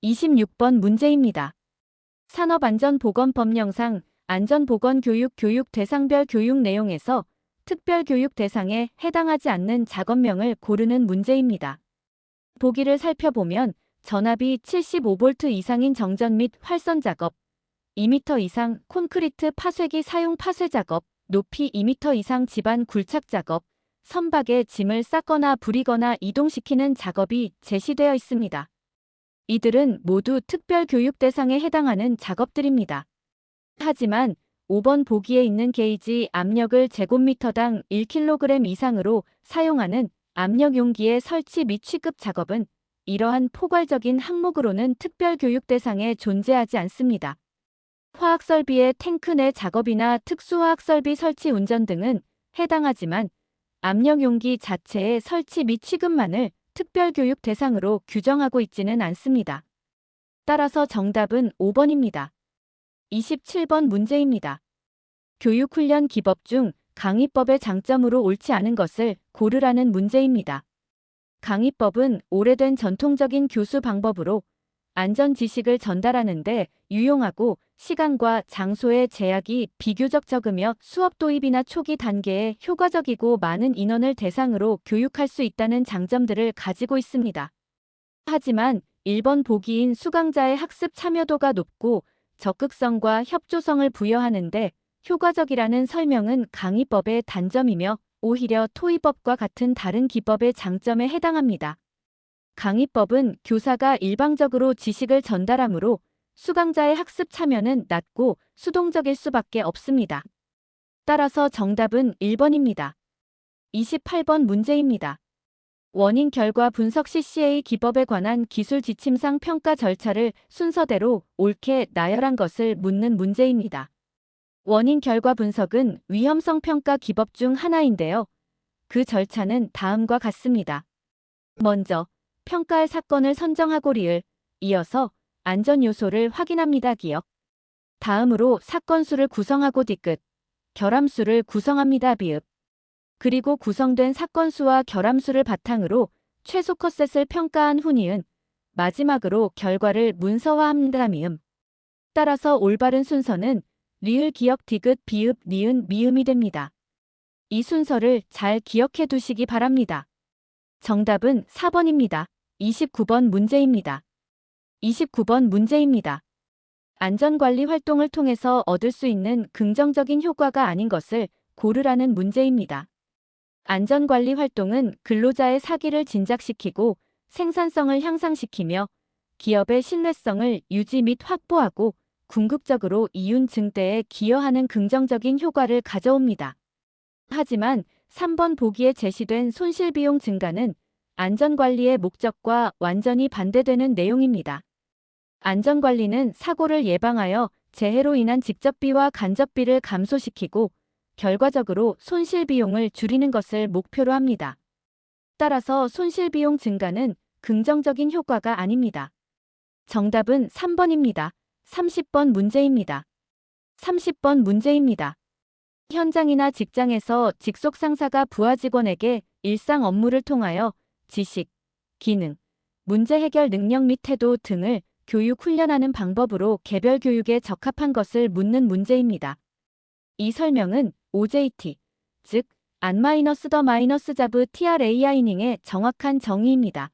26번 문제입니다. 산업안전보건법령상 안전보건교육 교육 대상별 교육 내용에서 특별교육 대상에 해당하지 않는 작업명을 고르는 문제입니다. 보기를 살펴보면 전압이 75V 이상인 정전 및 활선 작업, 2m 이상 콘크리트 파쇄기 사용 파쇄 작업, 높이 2m 이상 지반 굴착 작업, 선박에 짐을 쌓거나 부리거나 이동시키는 작업이 제시되어 있습니다. 이들은 모두 특별교육 대상에 해당하는 작업들입니다. 하지만 5번 보기에 있는 게이지 압력을 제곱미터당 1kg 이상으로 사용하는 압력 용기의 설치 및 취급 작업은 이러한 포괄적인 항목으로는 특별교육 대상에 존재하지 않습니다. 화학설비의 탱크 내 작업이나 특수화학설비 설치 운전 등은 해당하지만 압력 용기 자체의 설치 및 취급만을 특별교육 대상으로 규정하고 있지는 않습니다. 따라서 정답은 5번입니다. 27번 문제입니다. 교육훈련 기법 중 강의법의 장점으로 옳지 않은 것을 고르라는 문제입니다. 강의법은 오래된 전통적인 교수 방법으로 안전 지식을 전달하는데 유용하고 시간과 장소의 제약이 비교적 적으며 수업 도입이나 초기 단계에 효과적이고 많은 인원을 대상으로 교육할 수 있다는 장점들을 가지고 있습니다. 하지만 1번 보기인 수강자의 학습 참여도가 높고 적극성과 협조성을 부여하는데 효과적이라는 설명은 강의법의 단점이며 오히려 토의법과 같은 다른 기법의 장점에 해당합니다. 강의법은 교사가 일방적으로 지식을 전달하므로 수강자의 학습 참여는 낮고 수동적일 수밖에 없습니다. 따라서 정답은 1번입니다. 28번 문제입니다. 원인 결과 분석 CCA 기법에 관한 기술 지침상 평가 절차를 순서대로 옳게 나열한 것을 묻는 문제입니다. 원인 결과 분석은 위험성 평가 기법 중 하나인데요. 그 절차는 다음과 같습니다. 먼저 평가할 사건을 선정하고 리을, 이어서 안전 요소를 확인합니다. 기억. 다음으로 사건 수를 구성하고 뒤끝, 결함수를 구성합니다. 비읍. 그리고 구성된 사건 수와 결함수를 바탕으로 최소 컷셋을 평가한 후 니은, 마지막으로 결과를 문서화합니다. 미음. 따라서 올바른 순서는 리을 기억 디귿 비읍 니은 미음이 됩니다. 이 순서를 잘 기억해 두시기 바랍니다. 정답은 4번입니다. 29번 문제입니다. 29번 문제입니다. 안전관리 활동을 통해서 얻을 수 있는 긍정적인 효과가 아닌 것을 고르라는 문제입니다. 안전관리 활동은 근로자의 사기를 진작시키고 생산성을 향상시키며 기업의 신뢰성을 유지 및 확보하고 궁극적으로 이윤 증대에 기여하는 긍정적인 효과를 가져옵니다. 하지만 3번 보기에 제시된 손실비용 증가는 안전관리의 목적과 완전히 반대되는 내용입니다. 안전관리는 사고를 예방하여 재해로 인한 직접비와 간접비를 감소시키고 결과적으로 손실비용을 줄이는 것을 목표로 합니다. 따라서 손실비용 증가는 긍정적인 효과가 아닙니다. 정답은 3번입니다. 30번 문제입니다. 30번 문제입니다. 현장이나 직장에서 직속 상사가 부하 직원에게 일상 업무를 통하여 지식, 기능, 문제 해결 능력 및 태도 등을 교육 훈련하는 방법으로 개별 교육에 적합한 것을 묻는 문제입니다. 이 설명은 OJT, 즉 An-the-Jav Training 의 정확한 정의입니다.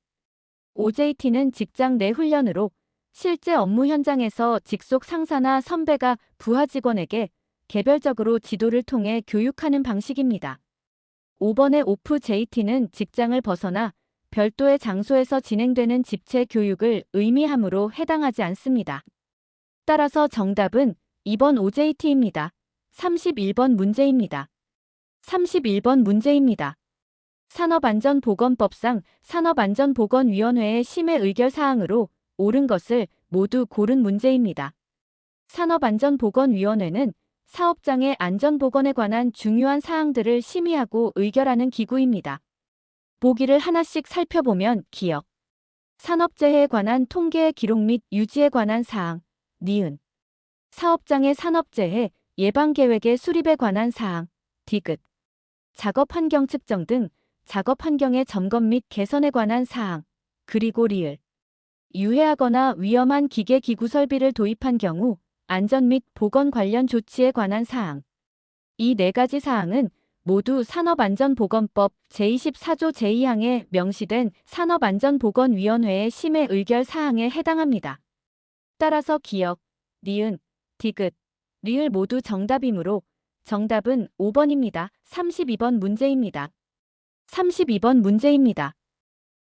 OJT는 직장 내 훈련으로 실제 업무 현장에서 직속 상사나 선배가 부하 직원에게 개별적으로 지도를 통해 교육하는 방식입니다. 5번의 OFJT는 직장을 벗어나 별도의 장소에서 진행되는 집체 교육을 의미하므로 해당하지 않습니다. 따라서 정답은 2번 OJT입니다. 31번 문제입니다. 31번 문제입니다. 산업안전보건법상 산업안전보건위원회의 심의 의결사항으로 옳은 것을 모두 고른 문제입니다. 산업안전보건위원회는 사업장의 안전보건에 관한 중요한 사항들을 심의하고 의결하는 기구입니다. 보기를 하나씩 살펴보면 기억, 산업재해에 관한 통계의 기록 및 유지에 관한 사항, 니은, 사업장의 산업재해 예방계획의 수립에 관한 사항, 디귿, 작업환경 측정 등 작업환경의 점검 및 개선에 관한 사항, 그리고 리을. 유해하거나 위험한 기계 기구 설비를 도입한 경우 안전 및 보건 관련 조치에 관한 사항. 이 네 가지 사항은 모두 산업안전보건법 제24조 제2항에 명시된 산업안전보건위원회의 심의 의결 사항에 해당합니다. 따라서 기역, 니은, 디귿, 리을 모두 정답이므로 정답은 5번입니다. 32번 문제입니다. 32번 문제입니다.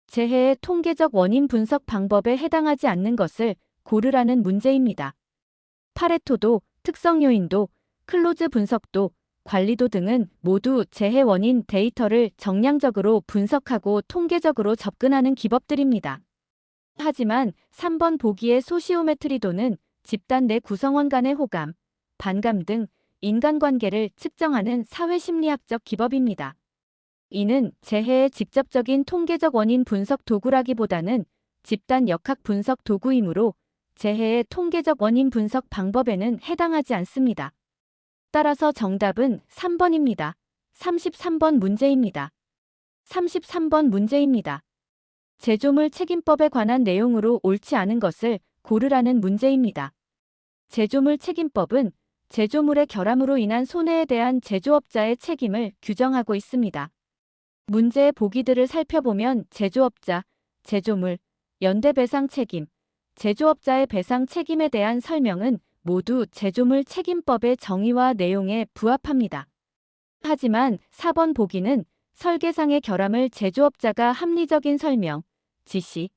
재해의 통계적 원인 분석 방법에 해당하지 않는 것을 고르라는 문제입니다. 파레토도, 특성 요인도, 클로즈 분석도, 관리도 등은 모두 재해 원인 데이터를 정량적으로 분석하고 통계적으로 접근하는 기법들입니다. 하지만 3번 보기의 소시오메트리도는 집단 내 구성원 간의 호감, 반감 등 인간관계를 측정하는 사회심리학적 기법입니다. 이는 재해의 직접적인 통계적 원인 분석 도구라기보다는 집단 역학 분석 도구이므로 재해의 통계적 원인 분석 방법에는 해당하지 않습니다. 따라서 정답은 3번입니다. 33번 문제입니다. 33번 문제입니다. 제조물 책임법에 관한 내용으로 옳지 않은 것을 고르라는 문제입니다. 제조물 책임법은 제조물의 결함으로 인한 손해에 대한 제조업자의 책임을 규정하고 있습니다. 문제의 보기들을 살펴보면 제조업자, 제조물, 연대배상 책임, 제조업자의 배상 책임에 대한 설명은 모두 제조물 책임법의 정의와 내용에 부합합니다. 하지만 4번 보기는 설계상의 결함을 제조업자가 합리적인 설명, 지시,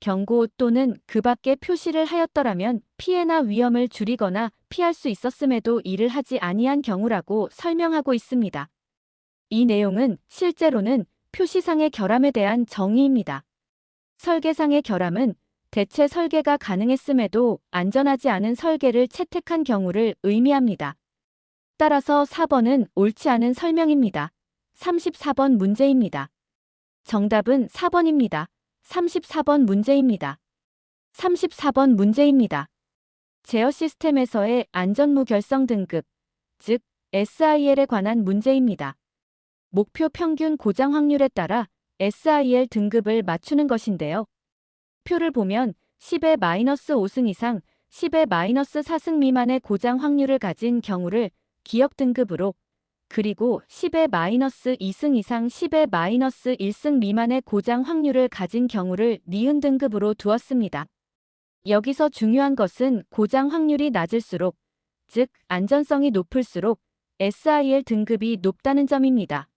경고 또는 그 밖의 표시를 하였더라면 피해나 위험을 줄이거나 피할 수 있었음에도 이를 하지 아니한 경우라고 설명하고 있습니다. 이 내용은 실제로는 표시상의 결함에 대한 정의입니다. 설계상의 결함은 대체 설계가 가능했음에도 안전하지 않은 설계를 채택한 경우를 의미합니다. 따라서 4번은 옳지 않은 설명입니다. 34번 문제입니다. 정답은 4번입니다. 34번 문제입니다. 34번 문제입니다. 제어 시스템에서의 안전무결성 등급, 즉 SIL에 관한 문제입니다. 목표 평균 고장 확률에 따라 SIL 등급을 맞추는 것인데요. 표를 보면 10의 -5승 이상, 10의 -4승 미만의 고장 확률을 가진 경우를 기역 등급으로, 그리고 10의 -2승 이상, 10의 -1승 미만의 고장 확률을 가진 경우를 니은 등급으로 두었습니다. 여기서 중요한 것은 고장 확률이 낮을수록, 즉 안전성이 높을수록 SIL 등급이 높다는 점입니다.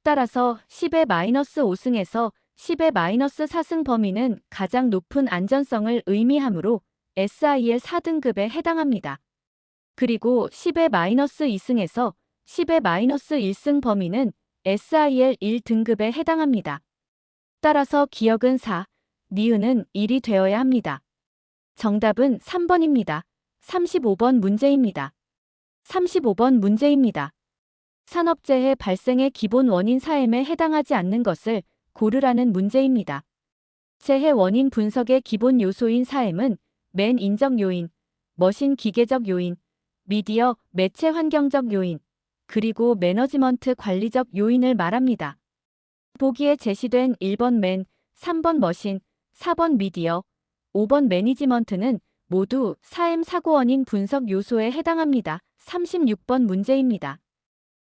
따라서 10의 -5승에서 10의 -4승 범위는 가장 높은 안전성을 의미하므로 SIL 4등급에 해당합니다. 그리고 10의 -2승에서 10의 -1승 범위는 SIL 1등급에 해당합니다. 따라서 기역은 4, 니은은 1이 되어야 합니다. 정답은 3번입니다. 35번 문제입니다. 35번 문제입니다. 산업재해 발생의 기본 원인 사엠에 해당하지 않는 것을 고르라는 문제입니다. 재해 원인 분석의 기본 요소인 사엠은 맨 인적 요인, 머신 기계적 요인, 미디어 매체 환경적 요인, 그리고 매너지먼트 관리적 요인을 말합니다. 보기에 제시된 1번 맨, 3번 머신, 4번 미디어, 5번 매니지먼트는 모두 사엠 사고 원인 분석 요소에 해당합니다. 36번 문제입니다.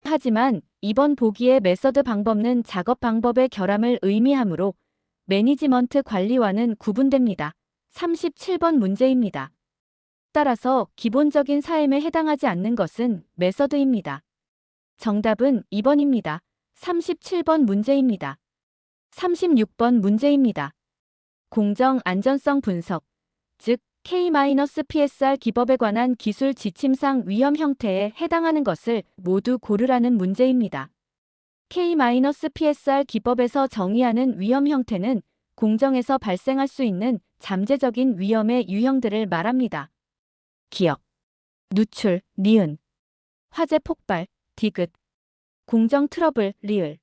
하지만 이번 보기의 메서드 방법은 작업 방법의 결함을 의미하므로 매니지먼트 관리와는 구분됩니다. 37번 문제입니다. 따라서 기본적인 사엠에 해당하지 않는 것은 메서드입니다. 정답은 2번입니다. 37번 문제입니다. 36번 문제입니다. 공정 안전성 분석, 즉 K-PSR 기법에 관한 기술 지침상 위험 형태에 해당하는 것을 모두 고르라는 문제입니다. K-PSR 기법에서 정의하는 위험 형태는 공정에서 발생할 수 있는 잠재적인 위험의 유형들을 말합니다. 기역, 누출, 니은, 화재 폭발, 디귿, 공정 트러블, 리을.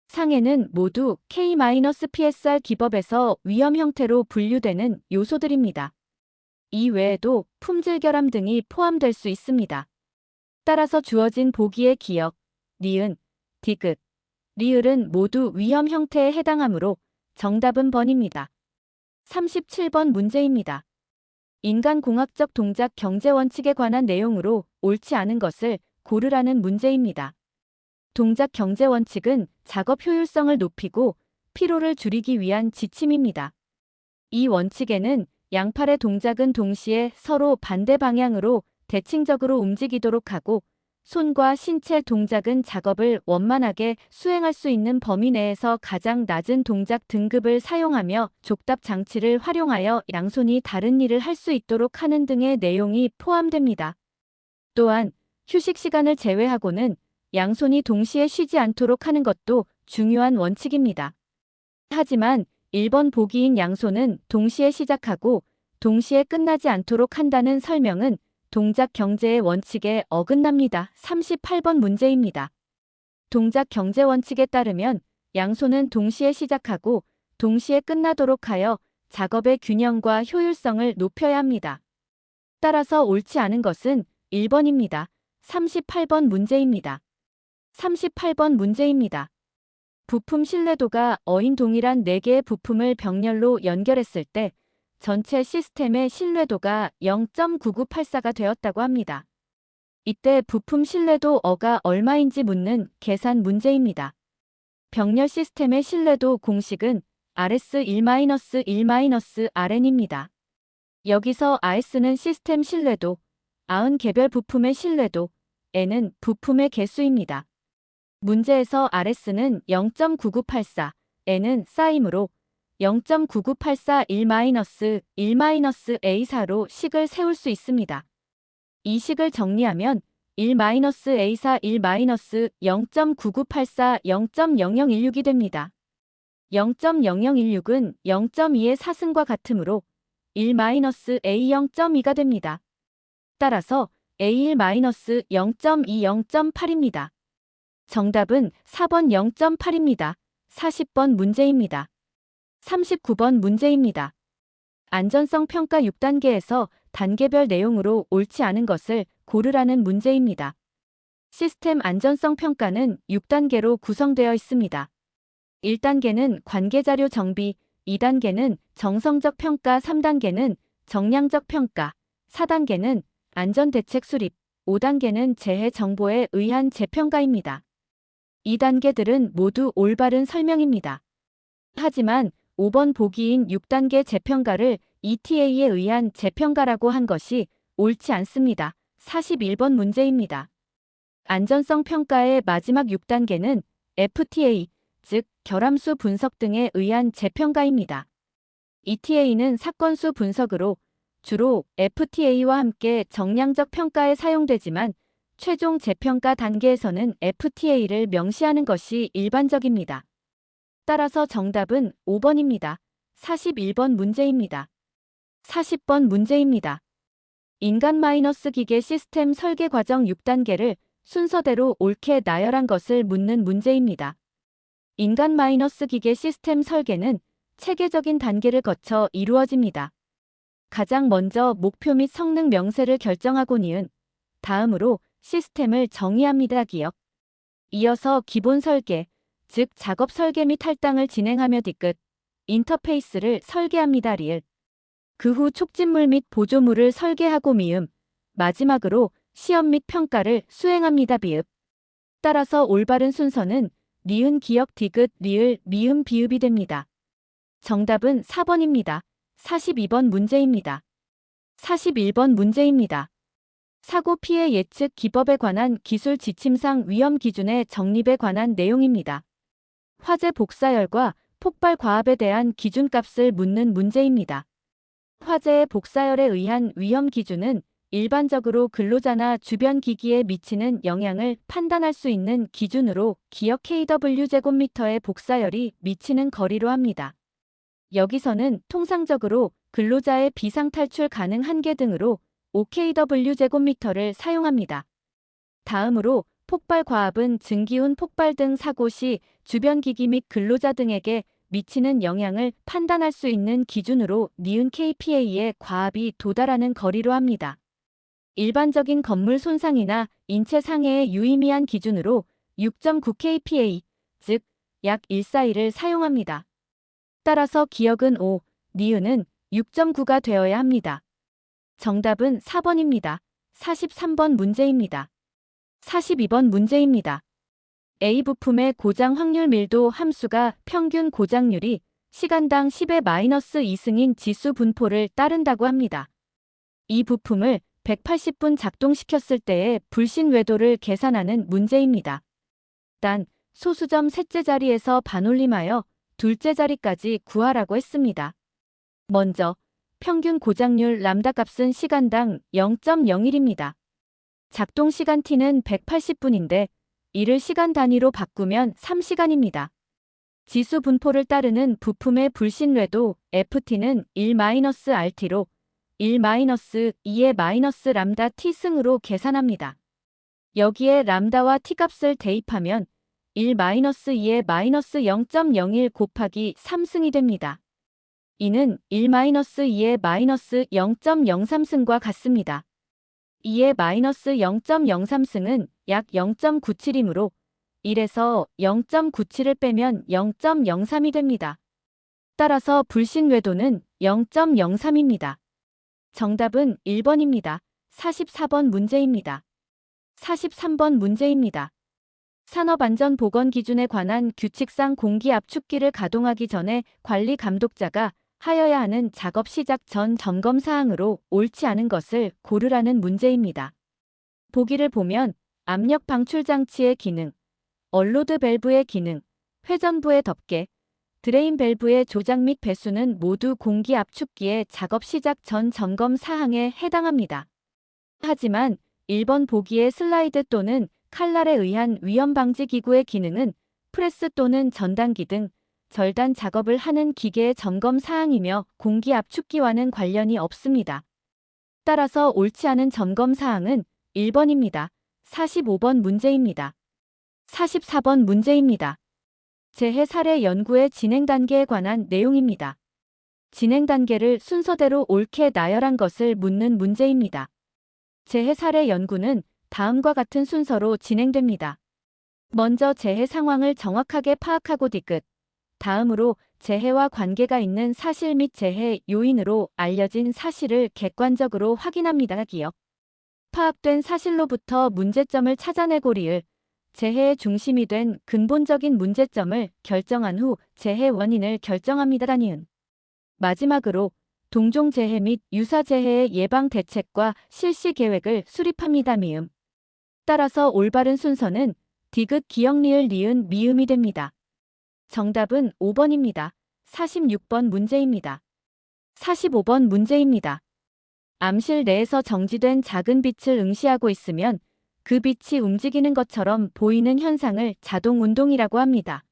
상에는 모두 K-PSR 기법에서 위험 형태로 분류되는 요소들입니다. 이 외에도 품질 결함 등이 포함될 수 있습니다. 따라서 주어진 보기의 기역, 니은, 디귿, 리을은 모두 위험 형태에 해당하므로 정답은 번입니다. 37번 문제입니다. 인간공학적 동작 경제 원칙에 관한 내용으로 옳지 않은 것을 고르라는 문제입니다. 동작 경제 원칙은 작업 효율성을 높이고 피로를 줄이기 위한 지침입니다. 이 원칙에는 양팔의 동작은 동시에 서로 반대 방향으로 대칭적으로 움직이도록 하고 손과 신체 동작은 작업을 원만하게 수행할 수 있는 범위 내에서 가장 낮은 동작 등급을 사용하며 족답 장치를 활용하여 양손이 다른 일을 할 수 있도록 하는 등의 내용이 포함됩니다. 또한 휴식 시간을 제외하고는 양손이 동시에 쉬지 않도록 하는 것도 중요한 원칙입니다. 하지만 1번 보기인 양손은 동시에 시작하고 동시에 끝나지 않도록 한다는 설명은 동작 경제의 원칙에 어긋납니다. 38번 문제입니다. 동작 경제 원칙에 따르면 양손은 동시에 시작하고 동시에 끝나도록 하여 작업의 균형과 효율성을 높여야 합니다. 따라서 옳지 않은 것은 1번입니다. 38번 문제입니다. 38번 문제입니다. 부품 신뢰도가 어인 동일한 4개의 부품을 병렬로 연결했을 때 전체 시스템의 신뢰도가 0.9984가 되었다고 합니다. 이때 부품 신뢰도 어가 얼마인지 묻는 계산 문제입니다. 병렬 시스템의 신뢰도 공식은 RS1-1-RN입니다. 여기서 RS는 시스템 신뢰도, 아은 개별 부품의 신뢰도, N은 부품의 개수입니다. 문제에서 RS는 0.9984, N은 쌓이므로 0.9984 1-1-A4로 식을 세울 수 있습니다. 이 식을 정리하면 1-A4 1-0.9984 0.0016이 됩니다. 0.0016은 0.2의 사승과 같으므로 1-A 0.2가 됩니다. 따라서 A1- 0.2 0.8입니다. 정답은 4번 0.8입니다. 40번 문제입니다. 39번 문제입니다. 안전성 평가 6단계에서 단계별 내용으로 옳지 않은 것을 고르라는 문제입니다. 시스템 안전성 평가는 6단계로 구성되어 있습니다. 1단계는 관계자료 정비, 2단계는 정성적 평가, 3단계는 정량적 평가, 4단계는 안전대책 수립, 5단계는 재해 정보에 의한 재평가입니다. 이 단계들은 모두 올바른 설명입니다. 하지만 5번 보기인 6단계 재평가를 ETA에 의한 재평가라고 한 것이 옳지 않습니다. 41번 문제입니다. 안전성 평가의 마지막 6단계는 FTA, 즉 결함수 분석 등에 의한 재평가입니다. ETA는 사건수 분석으로 주로 FTA와 함께 정량적 평가에 사용되지만 최종 재평가 단계에서는 FTA를 명시하는 것이 일반적입니다. 따라서 정답은 5번입니다. 41번 문제입니다. 40번 문제입니다. 인간 마이너스 기계 시스템 설계 과정 6단계를 순서대로 옳게 나열한 것을 묻는 문제입니다. 인간 마이너스 기계 시스템 설계는 체계적인 단계를 거쳐 이루어집니다. 가장 먼저 목표 및 성능 명세를 결정하고 니은 다음으로 시스템을 정의합니다. 기억. 이어서 기본 설계, 즉 작업 설계 및 할당을 진행하며 뒤끝 인터페이스를 설계합니다. 리을. 그 후 촉진물 및 보조물을 설계하고 미음, 마지막으로 시험 및 평가를 수행합니다. 비읍. 따라서 올바른 순서는 니은 기역 디귿 리을 미음 비읍이 됩니다. 정답은 4번입니다. 42번 문제입니다. 41번 문제입니다. 사고 피해 예측 기법에 관한 기술 지침상 위험 기준의 정립에 관한 내용입니다. 화재 복사열과 폭발 과압에 대한 기준값을 묻는 문제입니다. 화재의 복사열에 의한 위험 기준은 일반적으로 근로자나 주변 기기에 미치는 영향을 판단할 수 있는 기준으로 기역 kW제곱미터의 복사열이 미치는 거리로 합니다. 여기서는 통상적으로 근로자의 비상탈출 가능 한계 등으로 5kW제곱미터를 사용합니다. 다음으로 폭발 과압은 증기운 폭발 등 사고 시 주변 기기 및 근로자 등에게 미치는 영향을 판단할 수 있는 기준으로 니은 kPa의 과압이 도달하는 거리로 합니다. 일반적인 건물 손상이나 인체 상해의 유의미한 기준으로 6.9 kPa, 즉 약 142를 사용합니다. 따라서 기역은 5, 니은은 6.9가 되어야 합니다. 정답은 4번입니다. 43번 문제입니다. 42번 문제입니다. A 부품의 고장 확률 밀도 함수가 평균 고장률이 시간당 10의 마이너스 2승인 지수 분포를 따른다고 합니다. 이 부품을 180분 작동시켰을 때의 불신 외도를 계산하는 문제입니다. 단, 소수점 셋째 자리에서 반올림하여 둘째 자리까지 구하라고 했습니다. 먼저, 평균 고장률 람다 값은 시간당 0.01입니다. 작동 시간 t는 180분인데 이를 시간 단위로 바꾸면 3시간입니다. 지수 분포를 따르는 부품의 불신 외도 FT는 1-RT로 1-2의 마이너스 람다 t승으로 계산합니다. 여기에 람다와 t값을 대입하면 1-2의 마이너스 0.01 곱하기 3승이 됩니다. 이는 1-2의 마이너스 0.03승과 같습니다. 2의 마이너스 0.03승은 약 0.97이므로 1에서 0.97을 빼면 0.03이 됩니다. 따라서 불신 외도는 0.03입니다. 정답은 1번입니다. 44번 문제입니다. 43번 문제입니다. 산업안전보건기준에 관한 규칙상 공기압축기를 가동하기 전에 관리 감독자가 하여야 하는 작업 시작 전 점검 사항으로 옳지 않은 것을 고르라는 문제입니다. 보기를 보면 압력 방출 장치의 기능, 얼로드 밸브의 기능, 회전부의 덮개, 드레인 밸브의 조작 및 배수는 모두 공기압축기의 작업 시작 전 점검 사항에 해당합니다. 하지만 1번 보기의 슬라이드 또는 칼날에 의한 위험 방지 기구의 기능은 프레스 또는 전단기 등 절단 작업을 하는 기계의 점검 사항이며 공기압축기와는 관련이 없습니다. 따라서 옳지 않은 점검 사항은 1번입니다. 45번 문제입니다. 44번 문제입니다. 재해 사례 연구의 진행 단계에 관한 내용입니다. 진행 단계를 순서대로 옳게 나열한 것을 묻는 문제입니다. 재해 사례 연구는 다음과 같은 순서로 진행됩니다. 먼저 재해 상황을 정확하게 파악하고 뒤끝, 다음으로 재해와 관계가 있는 사실 및 재해 요인으로 알려진 사실을 객관적으로 확인합니다. 기억. 파악된 사실로부터 문제점을 찾아내고 리을, 재해의 중심이 된 근본적인 문제점을 결정한 후 재해 원인을 결정합니다. 니은. 마지막으로 동종 재해 및 유사 재해의 예방 대책과 실시 계획을 수립합니다. 미음. 따라서 올바른 순서는 디귿 기역 리을 니은 미음이 됩니다. 정답은 5번입니다. 46번 문제입니다. 45번 문제입니다. 암실 내에서 정지된 작은 빛을 응시하고 있으면 그 빛이 움직이는 것처럼 보이는 현상을 자동운동이라고 합니다.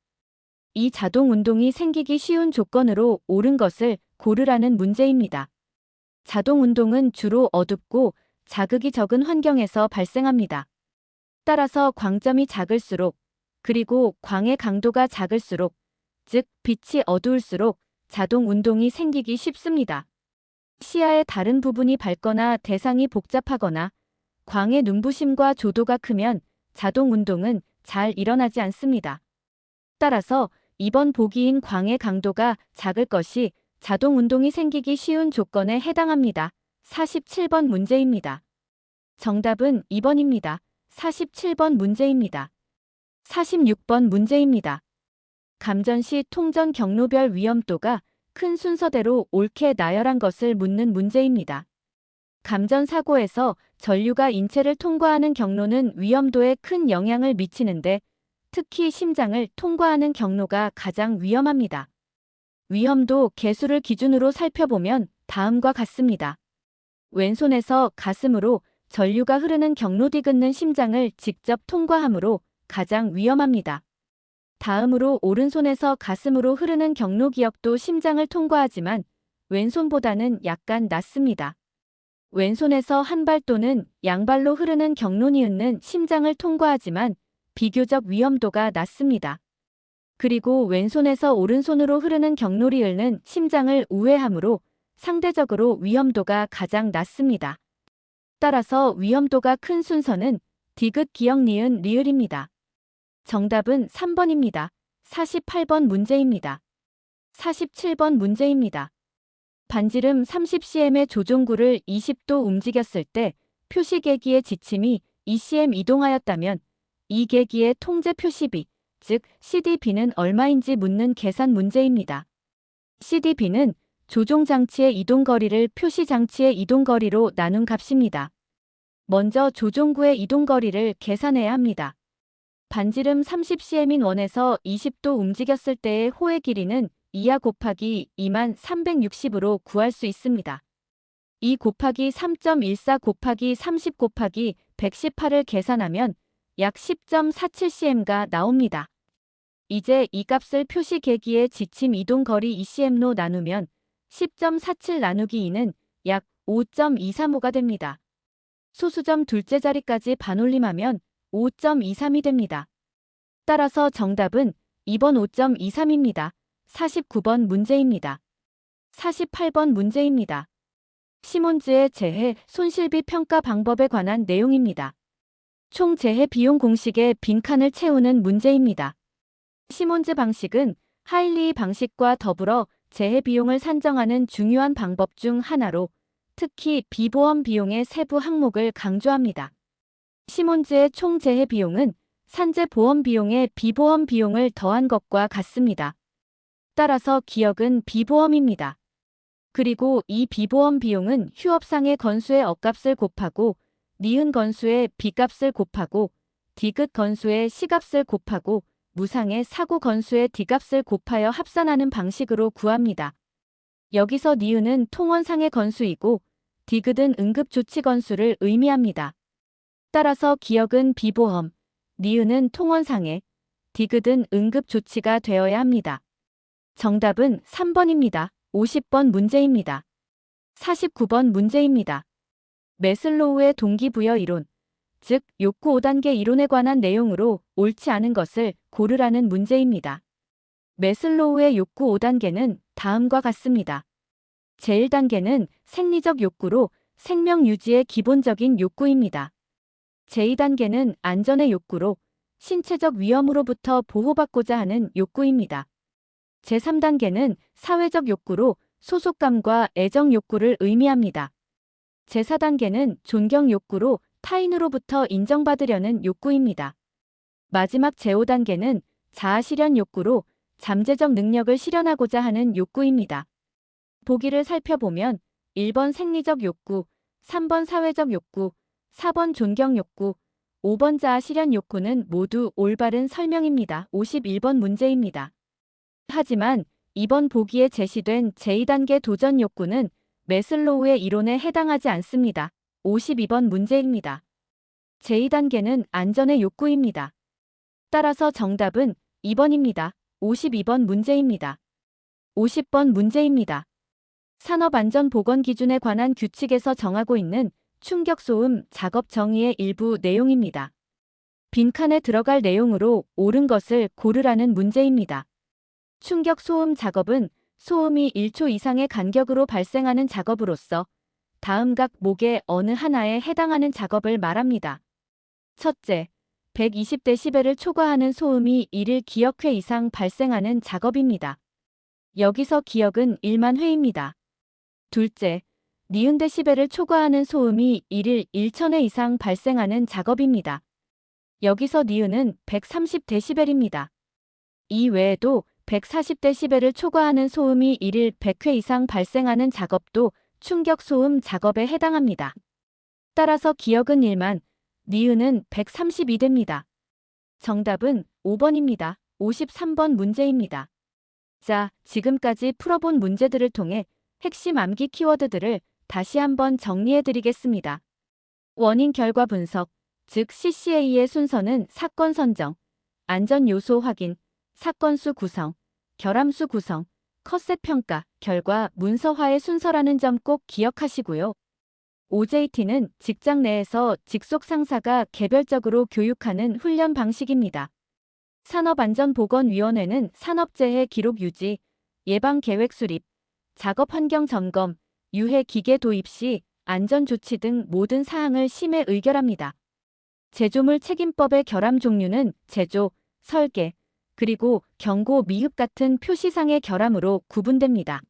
이 자동운동이 생기기 쉬운 조건으로 옳은 것을 고르라는 문제입니다. 자동운동은 주로 어둡고 자극이 적은 환경에서 발생합니다. 따라서 광점이 작을수록 그리고 광의 강도가 작을수록 즉 빛이 어두울수록 자동운동이 생기기 쉽습니다. 시야의 다른 부분이 밝거나 대상이 복잡하거나 광의 눈부심과 조도가 크면 자동운동은 잘 일어나지 않습니다. 따라서 2번 보기인 광의 강도가 작을 것이 자동운동이 생기기 쉬운 조건에 해당합니다. 47번 문제입니다. 정답은 2번입니다. 47번 문제입니다. 46번 문제입니다. 감전 시 통전 경로별 위험도가 큰 순서대로 옳게 나열한 것을 묻는 문제입니다. 감전 사고에서 전류가 인체를 통과하는 경로는 위험도에 큰 영향을 미치는데 특히 심장을 통과하는 경로가 가장 위험합니다. 위험도 계수를 기준으로 살펴보면 다음과 같습니다. 왼손에서 가슴으로 전류가 흐르는 경로 뒤긋는 심장을 직접 통과하므로 가장 위험합니다. 다음으로 오른손에서 가슴으로 흐르는 경로 기역도 심장을 통과하지만 왼손보다는 약간 낮습니다. 왼손에서 한 발 또는 양발로 흐르는 경로 니은는 심장을 통과하지만 비교적 위험도가 낮습니다. 그리고 왼손에서 오른손으로 흐르는 경로 리을는 심장을 우회하므로 상대적으로 위험도가 가장 낮습니다. 따라서 위험도가 큰 순서는 디귿 기역 니은 리을입니다. 정답은 3번입니다. 48번 문제입니다. 47번 문제입니다. 반지름 30cm의 조종구를 20도 움직였을 때 표시계기의 지침이 2cm 이동하였다면 이 계기의 통제 표시비, 즉 CDB는 얼마인지 묻는 계산 문제입니다. CDB는 조종장치의 이동거리를 표시장치의 이동거리로 나눈 값입니다. 먼저 조종구의 이동거리를 계산해야 합니다. 반지름 30cm인 원에서 20도 움직였을 때의 호의 길이는 2하 곱하기 2360으로 구할 수 있습니다. 2 곱하기 3.14 곱하기 30 곱하기 118을 계산하면 약 10.47cm가 나옵니다. 이제 이 값을 표시계기의 지침 이동거리 2cm로 나누면 10.47 나누기 2는 약 5.235가 됩니다. 소수점 둘째 자리까지 반올림하면 5.23이 됩니다. 따라서 정답은 2번 5.23입니다. 49번 문제입니다. 48번 문제입니다. 시몬즈의 재해 손실비 평가 방법에 관한 내용입니다. 총 재해 비용 공식의 빈칸을 채우는 문제입니다. 시몬즈 방식은 하일리 방식과 더불어 재해 비용을 산정하는 중요한 방법 중 하나로 특히 비보험 비용의 세부 항목을 강조합니다. 시몬즈의 총 재해 비용은 산재 보험 비용의 비보험 비용을 더한 것과 같습니다. 따라서 기억은 비보험입니다. 그리고 이 비보험 비용은 휴업상의 건수의 억값을 곱하고 니은 건수의 비값을 곱하고 디귿 건수의 시값을 곱하고 무상의 사고 건수의 D값을 곱하여 합산하는 방식으로 구합니다. 여기서 니은은 통원상의 건수이고 디귿은 응급조치 건수를 의미합니다. 따라서 기억은 비보험, 니은은 통원상해, 디귿은 응급조치가 되어야 합니다. 정답은 3번입니다. 50번 문제입니다. 49번 문제입니다. 매슬로우의 동기부여 이론, 즉 욕구 5단계 이론에 관한 내용으로 옳지 않은 것을 고르라는 문제입니다. 매슬로우의 욕구 5단계는 다음과 같습니다. 제1단계는 생리적 욕구로 생명 유지의 기본적인 욕구입니다. 제2단계는 안전의 욕구로 신체적 위험으로부터 보호받고자 하는 욕구입니다. 제3단계는 사회적 욕구로 소속감과 애정 욕구를 의미합니다. 제4단계는 존경 욕구로 타인으로부터 인정받으려는 욕구입니다. 마지막 제5단계는 자아 실현 욕구로 잠재적 능력을 실현하고자 하는 욕구입니다. 보기를 살펴보면 1번 생리적 욕구, 3번 사회적 욕구, 4번 존경 욕구, 5번 자아 실현 욕구는 모두 올바른 설명입니다. 51번 문제입니다. 하지만 이번 보기에 제시된 제2단계 도전 욕구는 매슬로우의 이론에 해당하지 않습니다. 52번 문제입니다. 제2단계는 안전의 욕구입니다. 따라서 정답은 2번입니다. 52번 문제입니다. 50번 문제입니다. 산업안전보건기준에 관한 규칙에서 정하고 있는 충격소음 작업 정의의 일부 내용입니다. 빈칸에 들어갈 내용으로 옳은 것을 고르라는 문제입니다. 충격소음 작업은 소음이 1초 이상의 간격으로 발생하는 작업으로서 다음 각 목의 어느 하나에 해당하는 작업을 말합니다. 첫째, 120dB를 초과하는 소음이 1일 기억회 이상 발생하는 작업입니다. 여기서 기억은 1만 회입니다. 둘째, 니은 데시벨을 초과하는 소음이 1일 1,000회 이상 발생하는 작업입니다. 여기서 니은은 130dB입니다. 이 외에도 140dB를 초과하는 소음이 1일 100회 이상 발생하는 작업도 충격소음 작업에 해당합니다. 따라서 기억은 1만, 니은은 132대입니다. 정답은 5번입니다. 53번 문제입니다. 자, 지금까지 풀어본 문제들을 통해 핵심 암기 키워드들을 다시 한번 정리해드리겠습니다. 원인 결과 분석, 즉 CCA의 순서는 사건 선정, 안전 요소 확인, 사건수 구성, 결함수 구성, 컷셋 평가, 결과 문서화의 순서라는 점 꼭 기억하시고요. OJT는 직장 내에서 직속 상사가 개별적으로 교육하는 훈련 방식입니다. 산업안전보건위원회는 산업재해 기록 유지, 예방계획 수립, 작업환경 점검, 유해 기계 도입 시 안전조치 등 모든 사항을 심의 의결합니다. 제조물 책임법의 결함 종류는 제조, 설계, 그리고 경고 미흡 같은 표시상의 결함으로 구분됩니다.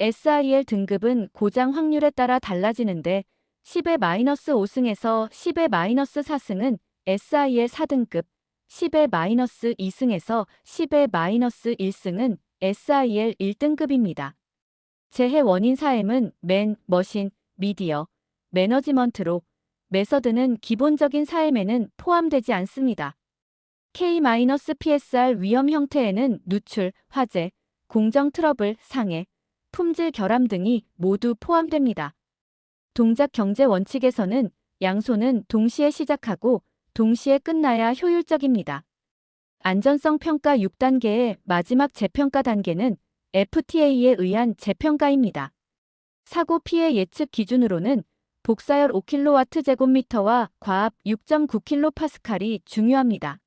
SIL 등급은 고장 확률에 따라 달라지는데 10의 마이너스 5승에서 10의 마이너스 4승은 SIL 4등급, 10의 마이너스 2승에서 10의 마이너스 1승은 SIL 1등급입니다. 재해 원인 사엠은 맨, 머신, 미디어, 매너지먼트로 메서드는 기본적인 사엠에는 포함되지 않습니다. K-PSR 위험 형태에는 누출, 화재, 공정 트러블, 상해, 품질 결함 등이 모두 포함됩니다. 동작 경제 원칙에서는 양손은 동시에 시작하고 동시에 끝나야 효율적입니다. 안전성 평가 6단계의 마지막 재평가 단계는 FTA에 의한 재평가입니다. 사고 피해 예측 기준으로는 복사열 5kW/제곱미터와 과압 6.9kPa이 중요합니다.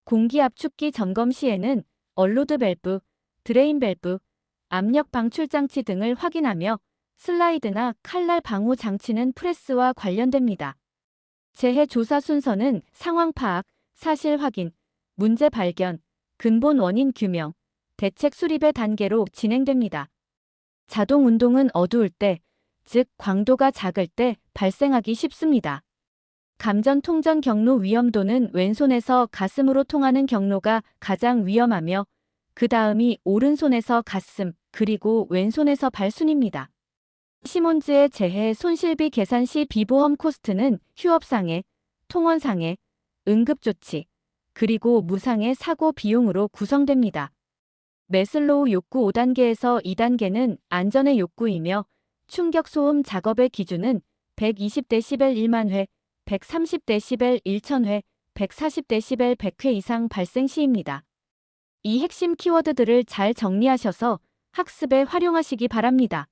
공기 압축기 점검 시에는 얼로드 밸브, 드레인 밸브, 압력 방출 장치 등을 확인하며 슬라이드나 칼날 방호 장치는 프레스와 관련됩니다. 재해 조사 순서는 상황 파악, 사실 확인, 문제 발견, 근본 원인 규명, 대책 수립의 단계로 진행됩니다. 자동 운동은 어두울 때, 즉 광도가 작을 때 발생하기 쉽습니다. 감전 통전 경로 위험도는 왼손에서 가슴으로 통하는 경로가 가장 위험하며 그 다음이 오른손에서 가슴, 그리고 왼손에서 발 순입니다. 시몬즈의 재해 손실비 계산 시 비보험 코스트는 휴업상해, 통원상해, 응급조치, 그리고 무상해 사고 비용으로 구성됩니다. 매슬로우 욕구 5단계에서 2단계는 안전의 욕구이며 충격소음 작업의 기준은 120dB 1만 회, 130dB 1000회, 140dB 100회 이상 발생 시입니다. 이 핵심 키워드들을 잘 정리하셔서 학습에 활용하시기 바랍니다.